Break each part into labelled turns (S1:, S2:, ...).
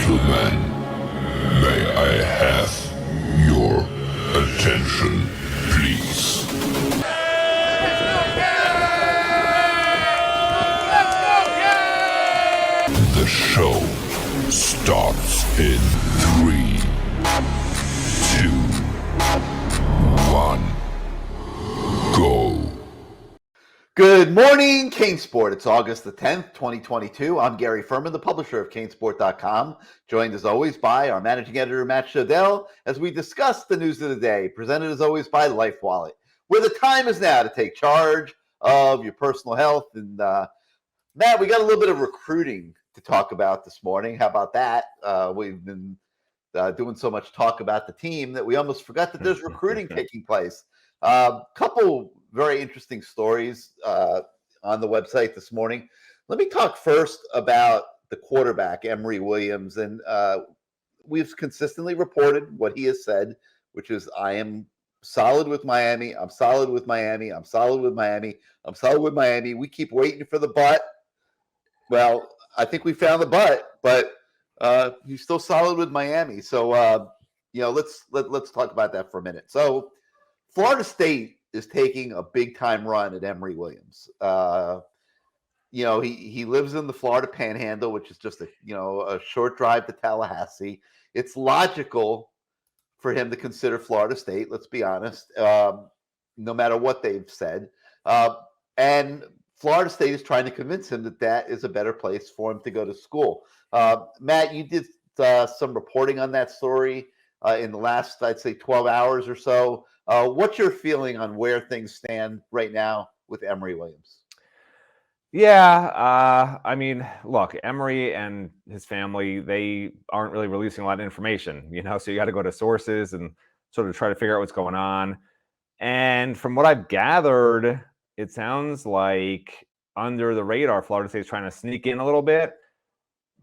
S1: gentlemen, may I have your attention, please? The show starts in 3, 2, 1, go.
S2: Good morning, CaneSport. It's August the 10th, 2022. I'm Gary Ferman, the publisher of CaneSport.com, joined as always by our managing editor, Matt Shodell, as we discuss the news of the day, presented as always by LifeWallet, where the time is now to take charge of your personal health. And Matt, we got a little bit of recruiting to talk about this morning. How about that? We've been doing so much talk about the team that we almost forgot that there's recruiting taking place. Couple very interesting stories on the website this morning. Let me talk first about the quarterback, Emery Williams. And we've consistently reported what he has said, which is, I am solid with Miami. I'm solid with Miami. I'm solid with Miami. I'm solid with Miami. We keep waiting for the but. Well, I think we found the but he's still solid with Miami. So, let's talk about that for a minute. So, Florida State is taking a big time run at Emery Williams. He lives in the Florida Panhandle, which is just a short drive to Tallahassee. It's logical for him to consider Florida State. Let's be honest, no matter what they've said. And Florida State is trying to convince him that that is a better place for him to go to school. Matt, you did some reporting on that story in the last, I'd say, 12 hours or so. What's your feeling on where things stand right now with Emory Williams?
S3: Yeah, look, Emery and his family, they aren't really releasing a lot of information, so you got to go to sources and sort of try to figure out what's going on. And from what I've gathered, it sounds like under the radar, Florida State's trying to sneak in a little bit.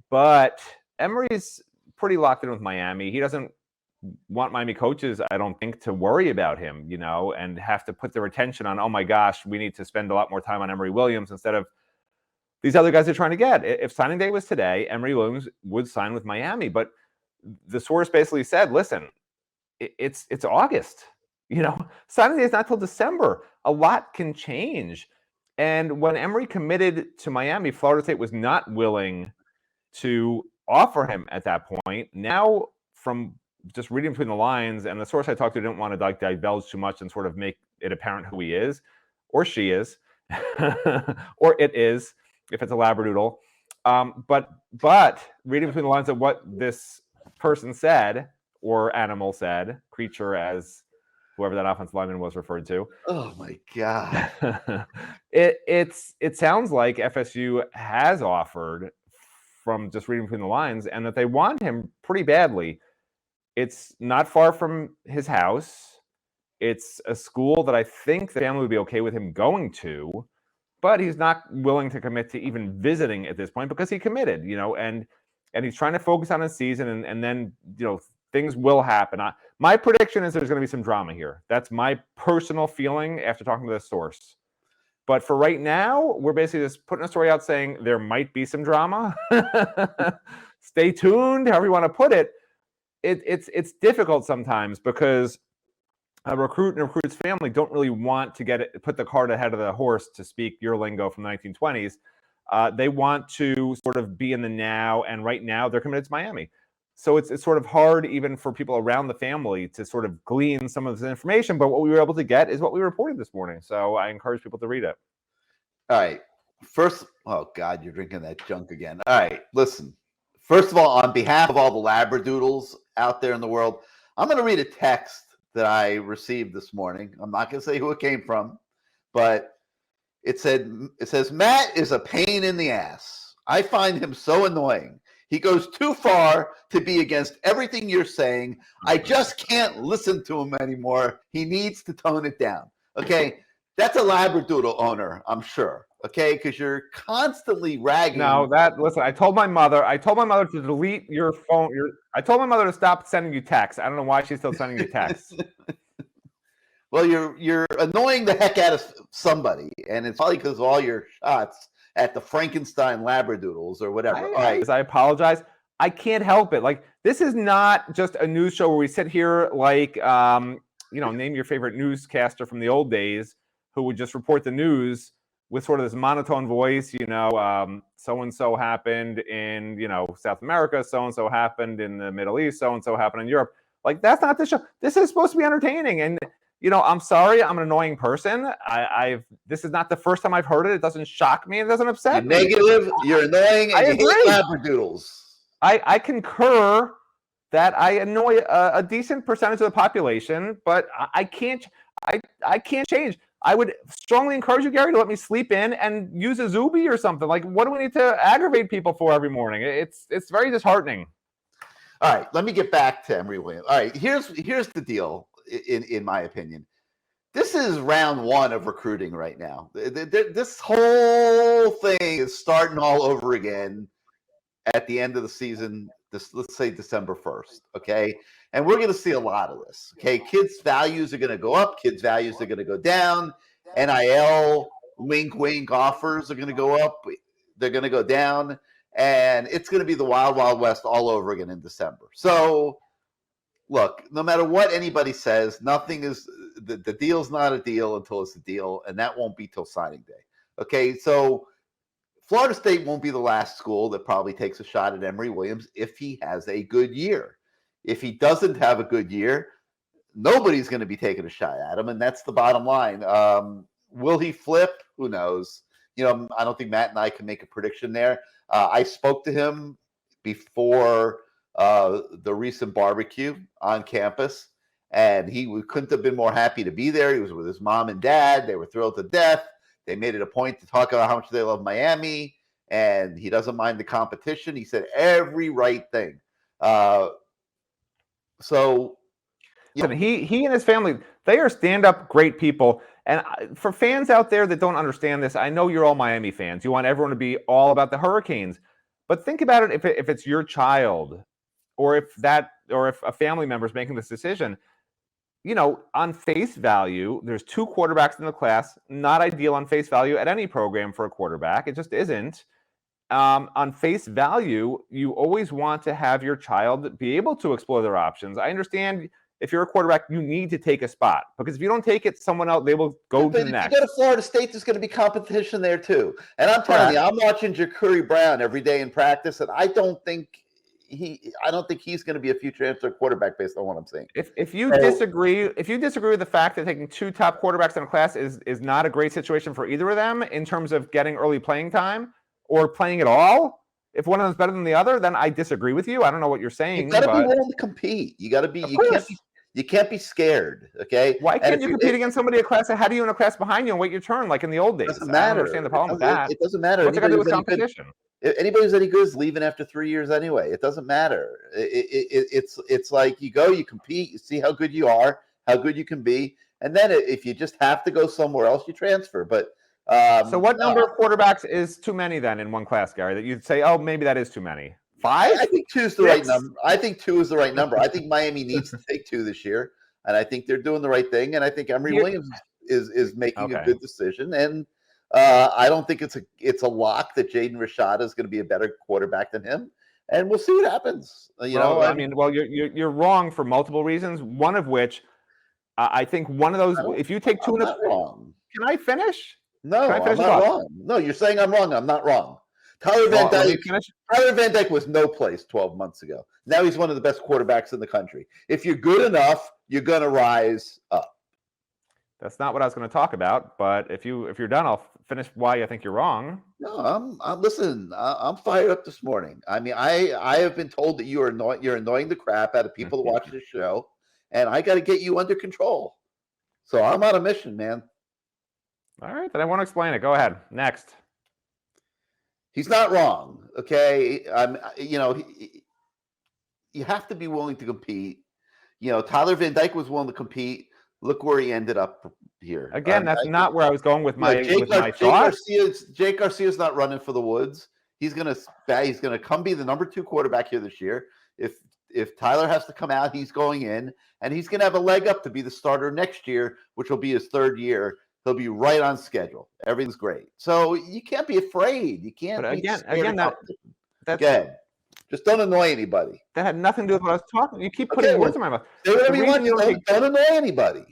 S3: But Emery's pretty locked in with Miami. He doesn't want Miami coaches, I don't think, to worry about him, and have to put their attention on, oh my gosh, we need to spend a lot more time on Emory Williams instead of these other guys they're trying to get. If signing day was today, Emory Williams would sign with Miami. But the source basically said, listen, it's August. Signing day is not till December. A lot can change. And when Emory committed to Miami, Florida State was not willing to offer him at that point. Now, from just reading between the lines, and the source I talked to didn't want to divulge too much and sort of make it apparent who he is, or she is, or it is, if it's a Labradoodle. But reading between the lines of what this person said, or animal said, creature as whoever that offensive lineman was referred to.
S2: Oh my God.
S3: It sounds like FSU has offered, from just reading between the lines, and that they want him pretty badly. It's not far from his house. It's a school that I think the family would be okay with him going to, but he's not willing to commit to even visiting at this point because he committed, and he's trying to focus on his season, and then, things will happen. My prediction is there's going to be some drama here. That's my personal feeling after talking to this source. But for right now, we're basically just putting a story out saying there might be some drama. Stay tuned, however you want to put it. It's difficult sometimes because a recruit and a recruit's family don't really want to put the cart ahead of the horse, to speak your lingo from the 1920s. They want to sort of be in the now, and right now they're committed to Miami. So it's sort of hard even for people around the family to sort of glean some of this information. But what we were able to get is what we reported this morning. So I encourage people to read it.
S2: All right. First, oh God, you're drinking that junk again. All right, listen. First of all, on behalf of all the Labradoodles out there in the world, I'm going to read a text that I received this morning. I'm not going to say who it came from, but it says, Matt is a pain in the ass. I find him so annoying. He goes too far to be against everything you're saying. I just can't listen to him anymore. He needs to tone it down. Okay, that's a Labradoodle owner, I'm sure. Okay, because you're constantly ragging.
S3: No, listen, I told my mother to delete your phone. I told my mother to stop sending you texts. I don't know why she's still sending you texts.
S2: Well, you're annoying the heck out of somebody, and it's probably because of all your shots at the Frankenstein Labradoodles or whatever.
S3: I apologize. I can't help it. Like, this is not just a news show where we sit here like, name your favorite newscaster from the old days who would just report the news with sort of this monotone voice, so-and-so happened in, South America, so-and-so happened in the Middle East, so-and-so happened in Europe. Like, that's not the show. This is supposed to be entertaining. And, I'm sorry, I'm an annoying person. This is not the first time I've heard it. It doesn't shock me. It doesn't upset me.
S2: Negative, you're annoying, and you hate labradoodles.
S3: I concur that I annoy a decent percentage of the population, but I can't change. I would strongly encourage you, Gary, to let me sleep in and use a Zuby or something. Like, what do we need to aggravate people for every morning? It's very disheartening.
S2: All right, let me get back to Emery Williams. All right, here's the deal, in my opinion. This is round one of recruiting right now. This whole thing is starting all over again at the end of the season, let's say December 1st, okay? And we're going to see a lot of this, okay? Kids' values are going to go up. Kids' values are going to go down. NIL, wink, wink offers are going to go up. They're going to go down. And it's going to be the wild, wild west all over again in December. So, look, no matter what anybody says, nothing is the deal's not a deal until it's a deal, and that won't be till signing day. Okay, so Florida State won't be the last school that probably takes a shot at Emory Williams if he has a good year. If he doesn't have a good year, nobody's going to be taking a shot at him, and that's the bottom line. Will he flip? Who knows? I don't think Matt and I can make a prediction there. I spoke to him before the recent barbecue on campus, and he couldn't have been more happy to be there. He was with his mom and dad. They were thrilled to death. They made it a point to talk about how much they love Miami, and he doesn't mind the competition. He said every right thing.
S3: He and his family, they are stand-up great people. And for fans out there that don't understand this, I know you're all Miami fans. You want everyone to be all about the Hurricanes. But think about it if it's your child or if a family member is making this decision. On face value, there's 2 quarterbacks in the class. Not ideal on face value at any program for a quarterback. It just isn't. On face value, you always want to have your child be able to explore their options. I understand if you're a quarterback, you need to take a spot because if you don't take it, someone else, they will go to the next.
S2: If you go to Florida State, there's going to be competition there too. And I'm telling you, I'm watching Ja'Cory Brown every day in practice, and I don't think he's going to be a future answer quarterback based on what I'm saying.
S3: If you disagree with the fact that taking 2 top quarterbacks in a class is not a great situation for either of them in terms of getting early playing time or playing at all, if one of them is better than the other, then I disagree with you. I don't know what you're saying.
S2: You got to be willing to compete. You got to be. You can't be scared. Okay.
S3: Why can't you compete against somebody a class ahead of you in a class behind you and wait your turn like in the old days?
S2: Doesn't matter.
S3: I don't understand the problem with that.
S2: It doesn't matter.
S3: What's it got to do with competition?
S2: Anybody who's any good is leaving after 3 years anyway. It doesn't matter. It's like you go, you compete, you see how good you are, how good you can be, and then if you just have to go somewhere else, you transfer. But
S3: so what number of quarterbacks is too many then in one class, Gary? That you'd say, oh, maybe that is too many. 5?
S2: I think 2 is the right number. I think 2 is the right number. I think Miami needs to take 2 this year, and I think they're doing the right thing. And I think Emery Williams is making a good decision. And I don't think it's a lock that Jaden Rashada is going to be a better quarterback than him. And we'll see what happens. You're
S3: wrong for multiple reasons. One of which, I think one of those. If you take 2 in a
S2: wrong.
S3: Can I finish?
S2: No, I'm not wrong. No, you're saying I'm wrong. I'm not wrong. Tyler Van Dyke was no place 12 months ago. Now he's one of the best quarterbacks in the country. If you're good enough, you're going to rise up.
S3: That's not what I was going to talk about. But if you're done, I'll finish why I think you're wrong.
S2: No, I'm fired up this morning. I mean, I have been told that you're annoying the crap out of people that watch this show, and I got to get you under control. So I'm on a mission, man.
S3: All right, then I won't explain it. Go ahead. Next.
S2: He's not wrong, okay? You have to be willing to compete. Tyler Van Dyke was willing to compete. Look where he ended up here.
S3: Again, that's not where I was going with my thoughts.
S2: Jake Garcia's not running for the woods. He's gonna come be the number 2 quarterback here this year. If Tyler has to come out, he's going in, and he's gonna have a leg up to be the starter next year, which will be his 3rd year. He'll be right on schedule. Everything's great. So you can't be afraid. You can't.
S3: But again,
S2: Just don't annoy anybody.
S3: That had nothing to do with what I was talking. You keep
S2: Okay,
S3: putting words in my mouth.
S2: Say whatever
S3: The
S2: you want.
S3: reason you
S2: Don't annoy anybody.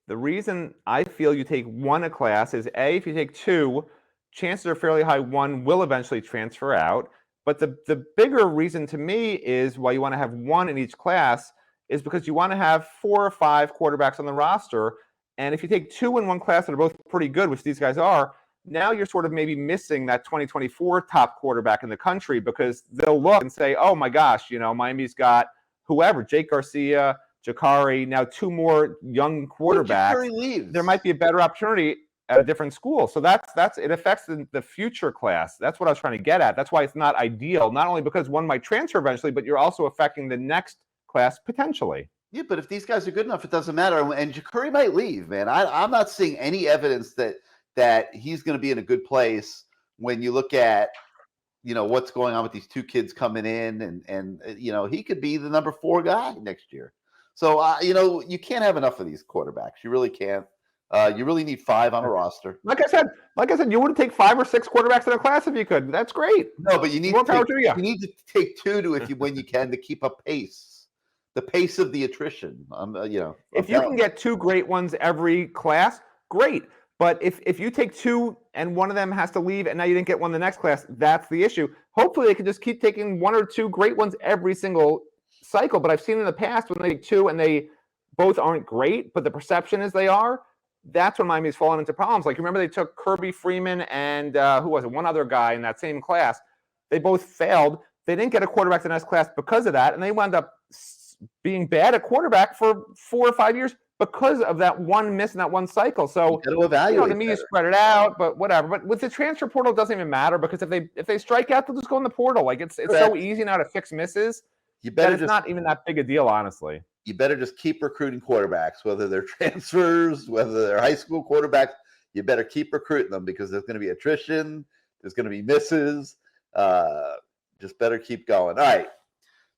S3: The reason I feel you take one a class is A, if you take two, chances are fairly high one will eventually transfer out. But the bigger reason to me is why you want to have one in each class is because you want to have 4 or 5 quarterbacks on the roster. And if you take two in one class that are both pretty good, which these guys are, now you're sort of maybe missing that 2024 top quarterback in the country because they'll look and say, oh my gosh, Miami's got whoever, Jake Garcia, Jakari, now 2 more young quarterbacks. There might be a better opportunity at a different school. So that's it affects the future class. That's what I was trying to get at. That's why it's not ideal, not only because one might transfer eventually, but you're also affecting the next class potentially.
S2: Yeah, but if these guys are good enough, it doesn't matter. And Jakari might leave, man. I'm not seeing any evidence that he's going to be in a good place when you look at what's going on with these 2 kids coming in and he could be the number 4 guy next year. So, you can't have enough of these quarterbacks. You really can't. You really need 5 on a roster.
S3: Like I said, you would take 5 or 6 quarterbacks in a class if you could. That's great.
S2: No, but you need
S3: more power to you.
S2: You need to take 2 when you can to keep up pace, the pace of the attrition.
S3: If you can get 2 great ones every class, great. But if you take 2 and one of them has to leave and now you didn't get one the next class, that's the issue. Hopefully they can just keep taking 1 or 2 great ones every single cycle. But I've seen in the past when they take 2 and they both aren't great, but the perception is they are, that's when Miami's fallen into problems. Like, remember they took Kirby Freeman and who was it? One other guy in that same class. They both failed. They didn't get a quarterback in the next class because of that, and they wound up being bad at quarterback for 4 or 5 years because of that one miss in that one cycle. So to me, you spread it out, but whatever. But with the transfer portal, it doesn't even matter because if they strike out, they'll just go in the portal. Like it's so easy now to fix misses. It's not even that big a deal, honestly.
S2: You better just keep recruiting quarterbacks, whether they're transfers, whether they're high school quarterbacks. You better keep recruiting them because there's going to be attrition. There's going to be misses. Just better keep going. All right.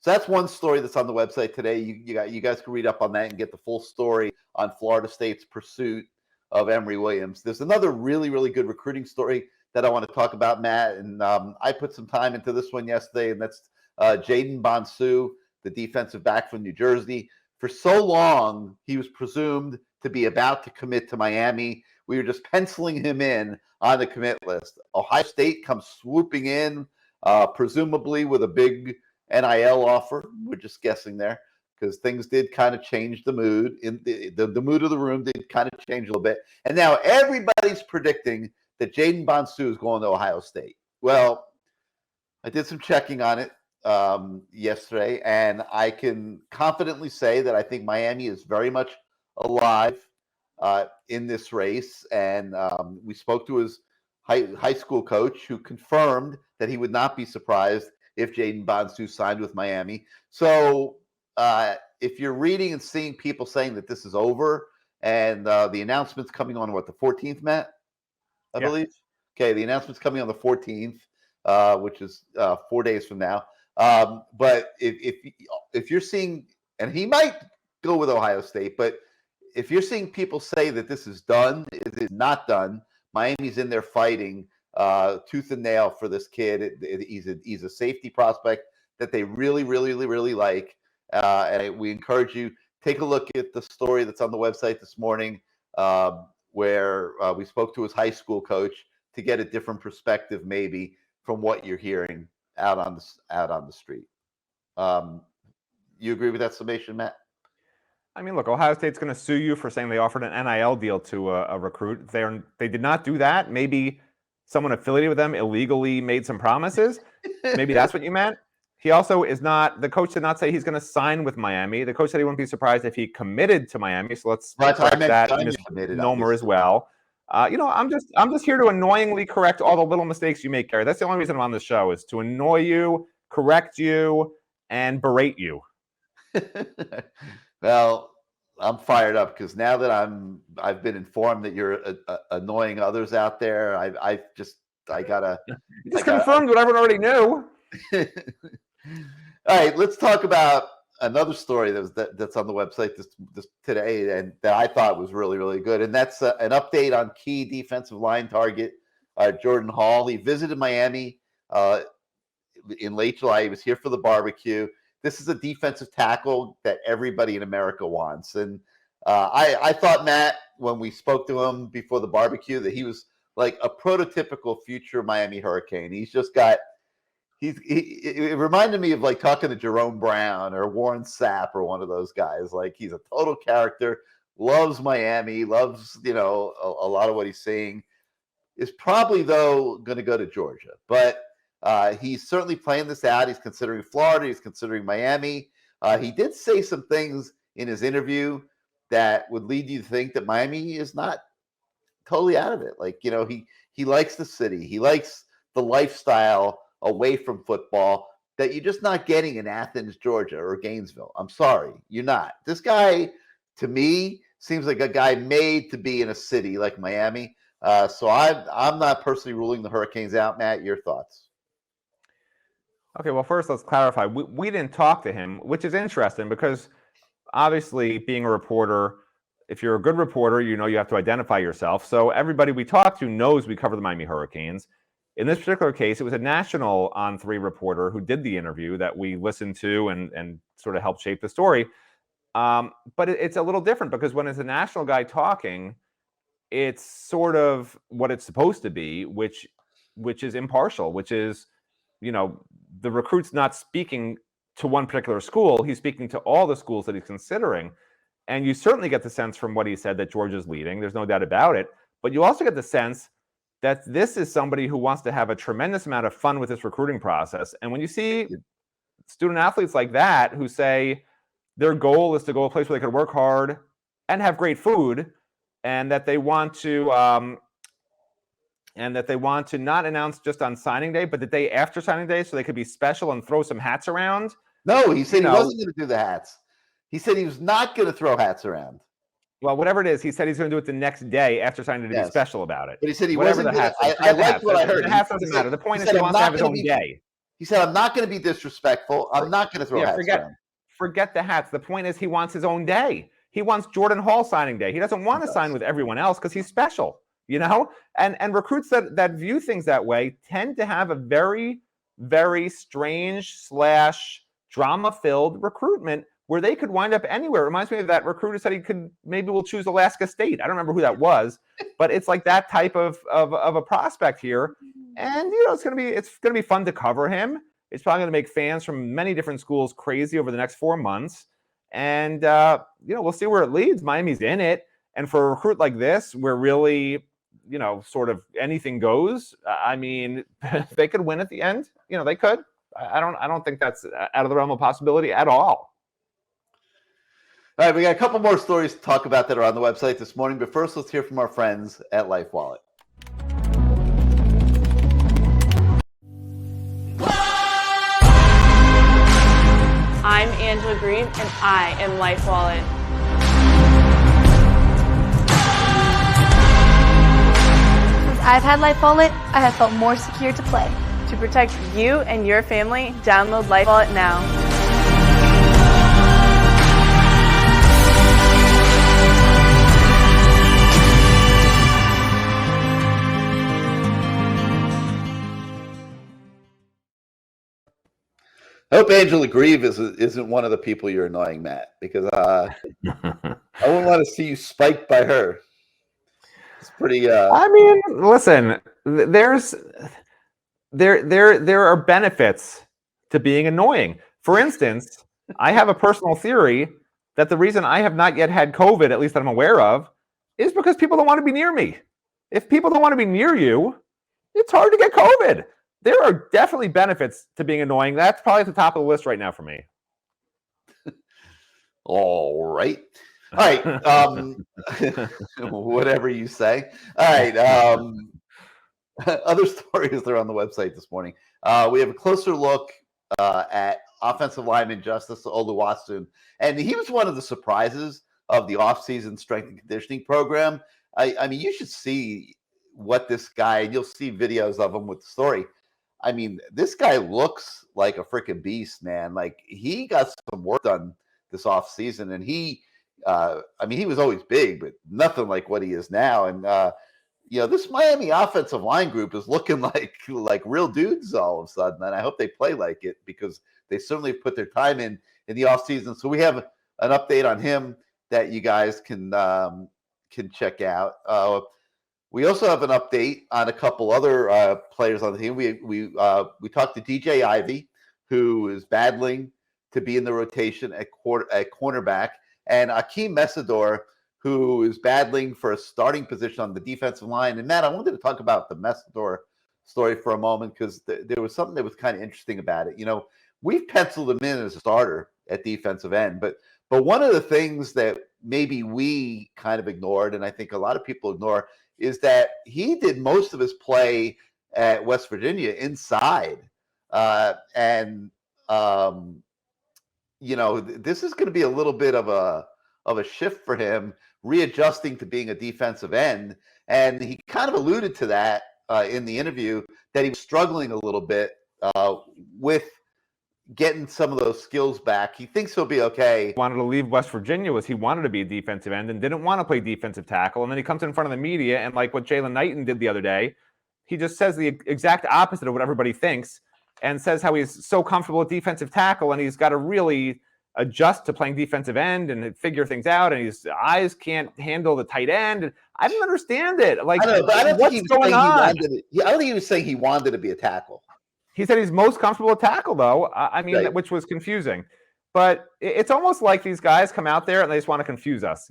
S2: So that's one story that's on the website today. You guys can read up on that and get the full story on Florida State's pursuit of Emery Williams. There's another really, really good recruiting story that I want to talk about, Matt. And I put some time into this one yesterday, and that's Jaden Bonsu, the defensive back from New Jersey. For so long, he was presumed to be about to commit to Miami. We were just penciling him in on the commit list. Ohio State comes swooping in, presumably with a big NIL offer. We're just guessing there because things did kind of change the mood. In the mood of the room did kind of change a little bit. And now everybody's predicting that Jaden Bonsu is going to Ohio State. Well, I did some checking on it yesterday, and I can confidently say that I think Miami is very much alive in this race. And we spoke to his high school coach, who confirmed that he would not be surprised if Jaden Bonsu signed with Miami. So if you're reading and seeing people saying that this is over, and the announcement's coming on the 14th, Matt, I believe. Okay, the announcement's coming on the 14th, which is 4 days from now. But if you're seeing, and he might go with Ohio State, but if you're seeing people say that this is done, it is not done. Miami's in there fighting tooth and nail for this kid. He's a safety prospect that they really, really, really like. And we encourage you, take a look at the story that's on the website this morning, where we spoke to his high school coach to get a different perspective, maybe, from what you're hearing out on the street. You agree with that summation, Matt?
S3: I mean, look, Ohio State's going to sue you for saying they offered an NIL deal to a recruit. They did not do that. Maybe someone affiliated with them illegally made some promises. Maybe that's what you meant. He also is not, the coach did not say he's going to sign with Miami. The coach said he wouldn't be surprised if he committed to Miami. So let's correct that misnomer as well. I'm just here to annoyingly correct all the little mistakes you make, Gary. That's the only reason I'm on this show, is to annoy you, correct you, and berate you.
S2: Well, I'm fired up because now that I've been informed that you're annoying others out there, I gotta
S3: confirmed what everyone already knew.
S2: All right, let's talk about another story that's on the website this today, and that I thought was really, really good, and that's an update on key defensive line target Jordan Hall. He visited Miami in late July. He was here for the barbecue. This is a defensive tackle that everybody in America wants. And I thought, Matt, when we spoke to him before the barbecue, that he was like a prototypical future Miami Hurricane. He's just got it reminded me of like talking to Jerome Brown or Warren Sapp or one of those guys. Like, he's a total character, loves Miami, loves, a lot of what he's saying. Is probably, though, going to go to Georgia. But he's certainly playing this out. He's considering Florida. He's considering Miami. He did say some things in his interview that would lead you to think that Miami is not totally out of it. Like, he likes the city. He likes the lifestyle away from football that you're just not getting in Athens, Georgia, or Gainesville. I'm sorry, you're not. This guy, to me, seems like a guy made to be in a city like Miami. So I'm not personally ruling the Hurricanes out. Matt, your thoughts?
S3: Okay, well, first let's clarify. We didn't talk to him, which is interesting because obviously, being a reporter, if you're a good reporter, you have to identify yourself. So everybody we talk to knows we cover the Miami Hurricanes. In this particular case, it was a national On3 reporter who did the interview that we listened to and sort of helped shape the story. But it's a little different because when it's a national guy talking, it's sort of what it's supposed to be, which is impartial, which is, the recruit's not speaking to one particular school. He's speaking to all the schools that he's considering. And you certainly get the sense from what he said that Georgia's leading. There's no doubt about it. But you also get the sense that this is somebody who wants to have a tremendous amount of fun with this recruiting process. And when you see student athletes like that who say their goal is to go a place where they could work hard and have great food, and that they want to not announce just on signing day, but the day after signing day, so they could be special and throw some hats around.
S2: No, he said he wasn't going to do the hats. He said he was not going to throw hats around.
S3: Well, whatever it is, he said he's going to do it the next day after signing to be special about it.
S2: But he said he
S3: whatever
S2: wasn't
S3: the hats.
S2: I liked what I heard.
S3: The hats doesn't matter. The point is he wants to have his own day.
S2: He said, I'm not going to be disrespectful. I'm not going to throw hats around.
S3: Forget the hats. The point is he wants his own day. He wants Jordan Hall signing day. He doesn't want to sign with everyone else because he's special, And recruits that view things that way tend to have a very, very strange / drama-filled recruitment where they could wind up anywhere. It reminds me of that recruiter said we'll choose Alaska State. I don't remember who that was, but it's like that type of a prospect here. And it's gonna be fun to cover him. It's probably gonna make fans from many different schools crazy over the next 4 months. And we'll see where it leads. Miami's in it. And for a recruit like this, where really, sort of anything goes, I mean, they could win at the end. They could. I don't think that's out of the realm of possibility at all.
S2: All right, we got a couple more stories to talk about that are on the website this morning. But first, let's hear from our friends at Life Wallet.
S4: I'm Angela Green, and I am Life Wallet.
S5: Since I've had Life Wallet, I have felt more secure to play.
S4: To protect you and your family, download Life Wallet now.
S2: I hope Angela Grieve isn't one of the people you're annoying, Matt, because I wouldn't want to see you spiked by her. It's pretty.
S3: I mean, listen, there are benefits to being annoying. For instance, I have a personal theory that the reason I have not yet had COVID, at least that I'm aware of, is because people don't want to be near me. If people don't want to be near you, it's hard to get COVID. There are definitely benefits to being annoying. That's probably at the top of the list right now for me.
S2: All right. Whatever you say. All right. Other stories that are on the website this morning. We have a closer look at offensive lineman Justice Oluwaseun. And he was one of the surprises of the offseason strength and conditioning program. I mean, you should see what this guy, you'll see videos of him with the story. I mean, this guy looks like a freaking beast, man. Like, he got some work done this offseason, and he was always big, but nothing like what he is now. And this Miami offensive line group is looking like real dudes all of a sudden, and I hope they play like it because they certainly put their time in the offseason. So we have an update on him that you guys can check out. We also have an update on a couple other players on the team. We talked to DJ Ivey, who is battling to be in the rotation at cornerback, and Akeem Messidor, who is battling for a starting position on the defensive line. And Matt, I wanted to talk about the Messidor story for a moment because there was something that was kind of interesting about it. We've penciled him in as a starter at defensive end, but one of the things that maybe we kind of ignored, and I think a lot of people ignore, is that he did most of his play at West Virginia inside. This is going to be a little bit of a shift for him, readjusting to being a defensive end. And he kind of alluded to that in the interview, that he was struggling a little bit with getting some of those skills back. He thinks he'll be okay.
S3: Wanted to leave West Virginia was he wanted to be a defensive end and didn't want to play defensive tackle. And then he comes in front of the media, and like what Jalen Knighton did the other day, he just says the exact opposite of what everybody thinks and says how he's so comfortable at defensive tackle and he's got to really adjust to playing defensive end and figure things out, and his eyes can't handle the tight end. And I didn't understand it. Like,
S2: I don't
S3: what's going on?
S2: I don't think he was saying he wanted to be a tackle.
S3: He said he's most comfortable with tackle, though. I mean,
S2: right.
S3: Which was confusing. But it's almost like these guys come out there and they just want to confuse us,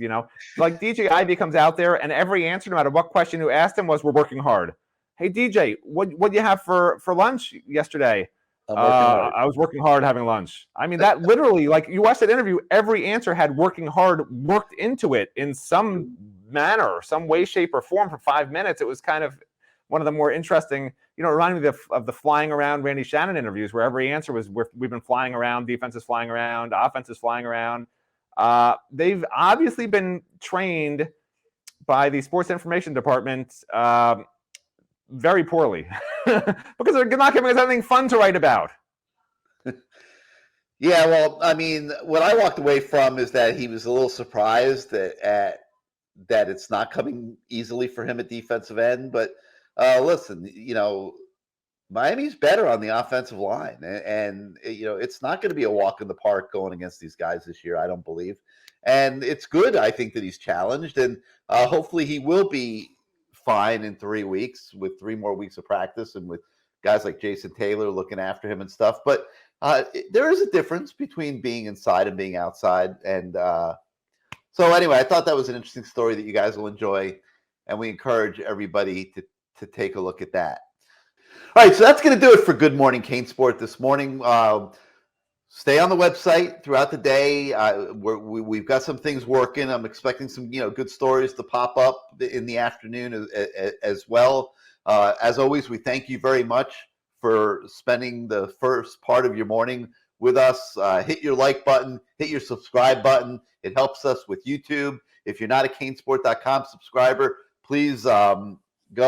S3: Like DJ Ivey comes out there and every answer, no matter what question you asked him, was, "We're working hard." Hey, DJ, what do you have for lunch yesterday? I was working hard having lunch. I mean, that literally, like, you watched that interview, every answer had working hard worked into it in some manner, some way, shape, or form for 5 minutes. It was kind of one of the more interesting, it reminded me of the flying around Randy Shannon interviews, where every answer was, we've been flying around, defense is flying around, offense is flying around. They've obviously been trained by the sports information department very poorly because they're not giving us anything fun to write about.
S2: Yeah, well, I mean, what I walked away from is that he was a little surprised that it's not coming easily for him at defensive end. But listen, Miami's better on the offensive line, and it's not going to be a walk in the park going against these guys this year, I don't believe. And it's good, I think, that he's challenged, and hopefully he will be fine in 3 weeks with 3 more weeks of practice and with guys like Jason Taylor looking after him and stuff. But there is a difference between being inside and being outside. And so anyway, I thought that was an interesting story that you guys will enjoy, and we encourage everybody to take a look at that. All right, so that's going to do it for Good Morning CaneSport this morning. Stay on the website throughout the day. We've got some things working. I'm expecting some good stories to pop up in the afternoon as well. As always, we thank you very much for spending the first part of your morning with us. Hit your like button, hit your subscribe button. It helps us with YouTube. If you're not a CaneSport.com subscriber, please go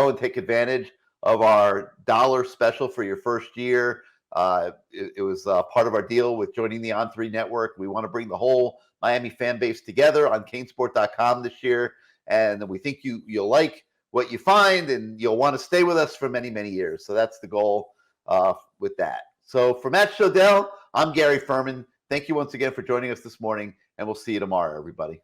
S2: and take advantage of our $1 special for your first year. It was part of our deal with joining the On3 network. We want to bring the whole Miami fan base together on CaneSport.com this year, and we think you'll like what you find, and you'll want to stay with us for many, many years. So that's the goal with that. So for Matt Shodell, I'm Gary Ferman. Thank you once again for joining us this morning, and we'll see you tomorrow, everybody.